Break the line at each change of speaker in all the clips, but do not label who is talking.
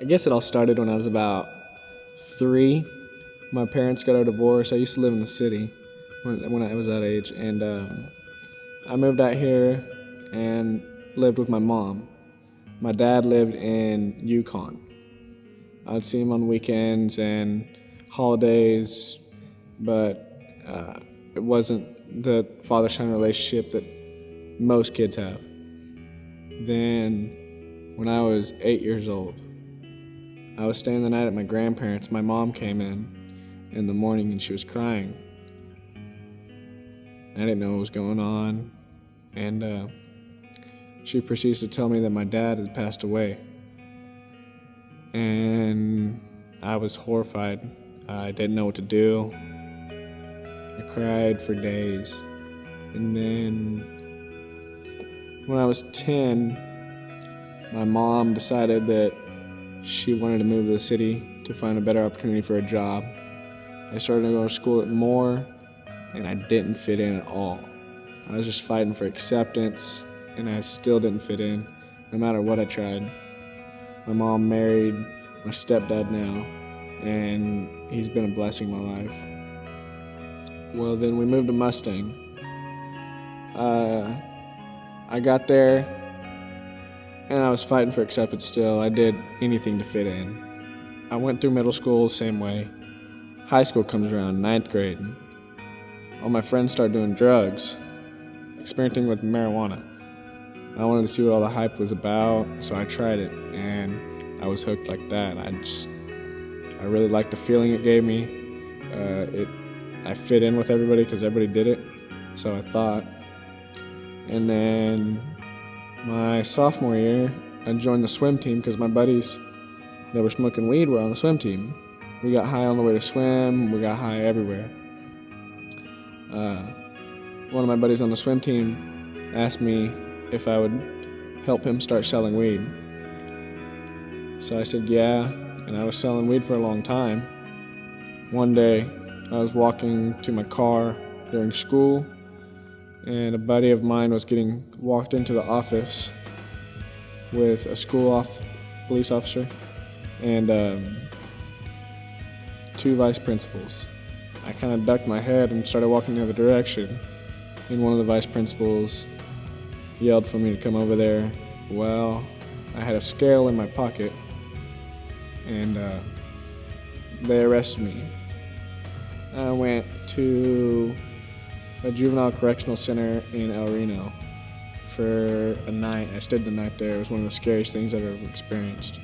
I guess it all started when I was about 3. My parents got a divorce. I used to live in the city when I was that age, and I moved out here and lived with my mom. My dad lived in Yukon. I'd see him on weekends and holidays, but it wasn't the father-son relationship that most kids have. Then, when I was 8 years old, I was staying the night at my grandparents'. My mom came in the morning and she was crying. I didn't know what was going on, and she proceeds to tell me that my dad had passed away. And I was horrified. I didn't know what to do. I cried for days. And then when I was 10, my mom decided that she wanted to move to the city to find a better opportunity for a job. I started to go to school at Moore, and I didn't fit in at all. I was just fighting for acceptance, and I still didn't fit in, no matter what I tried. My mom married my stepdad now, and he's been a blessing in my life. Well, then we moved to Mustang. I got there, and I was fighting for acceptance still. I did anything to fit in. I went through middle school the same way. High school comes around, 9th grade. All my friends start doing drugs, experimenting with marijuana. I wanted to see what all the hype was about, so I tried it, and I was hooked like that. I really liked the feeling it gave me. I fit in with everybody because everybody did it, so I thought. And then my sophomore year, I joined the swim team because my buddies that were smoking weed were on the swim team. We got high on the way to swim. We got high everywhere. One of my buddies on the swim team asked me if I would help him start selling weed. So I said yeah, and I was selling weed for a long time. One day, I was walking to my car during school, and a buddy of mine was walked into the office with a police officer and 2 vice principals. I kind of ducked my head and started walking the other direction, and one of the vice principals yelled for me to come over there. Well, I had a scale in my pocket, and they arrested me. I went to a juvenile correctional center in El Reno for a night. I stayed the night there. It was one of the scariest things I've ever experienced.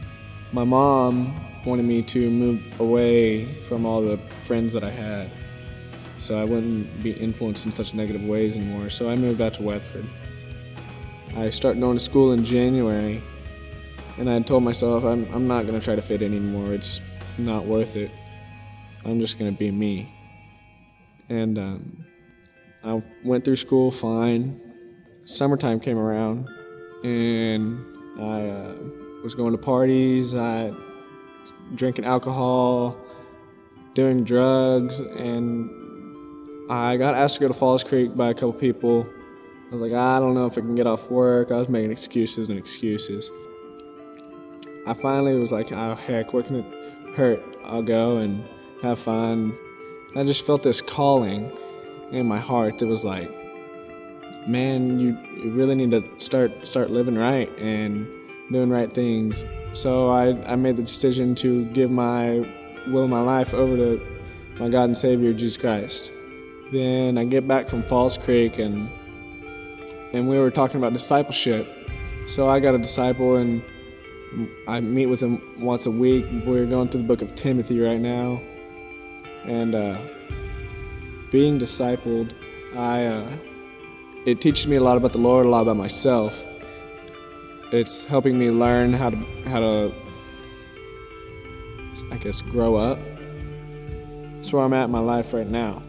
My mom wanted me to move away from all the friends that I had, so I wouldn't be influenced in such negative ways anymore, so I moved out to Westford. I started going to school in January, and I told myself I'm not going to try to fit in anymore. It's not worth it. I'm just going to be me. And I went through school fine. Summertime came around, and I was going to parties, drinking alcohol, doing drugs, and I got asked to go to Falls Creek by a couple people. I was like, I don't know if I can get off work. I was making excuses and excuses. I finally was like, oh heck, what can it hurt? I'll go and have fun. I just felt this calling in my heart that was like, man, you really need to start living right and doing right things. So I made the decision to give my will of my life over to my God and Savior, Jesus Christ. Then I get back from Falls Creek, and we were talking about discipleship. So I got a disciple, and I meet with him once a week. We're going through the book of Timothy right now. And being discipled, it teaches me a lot about the Lord, a lot about myself. It's helping me learn how to I guess, grow up. That's where I'm at in my life right now.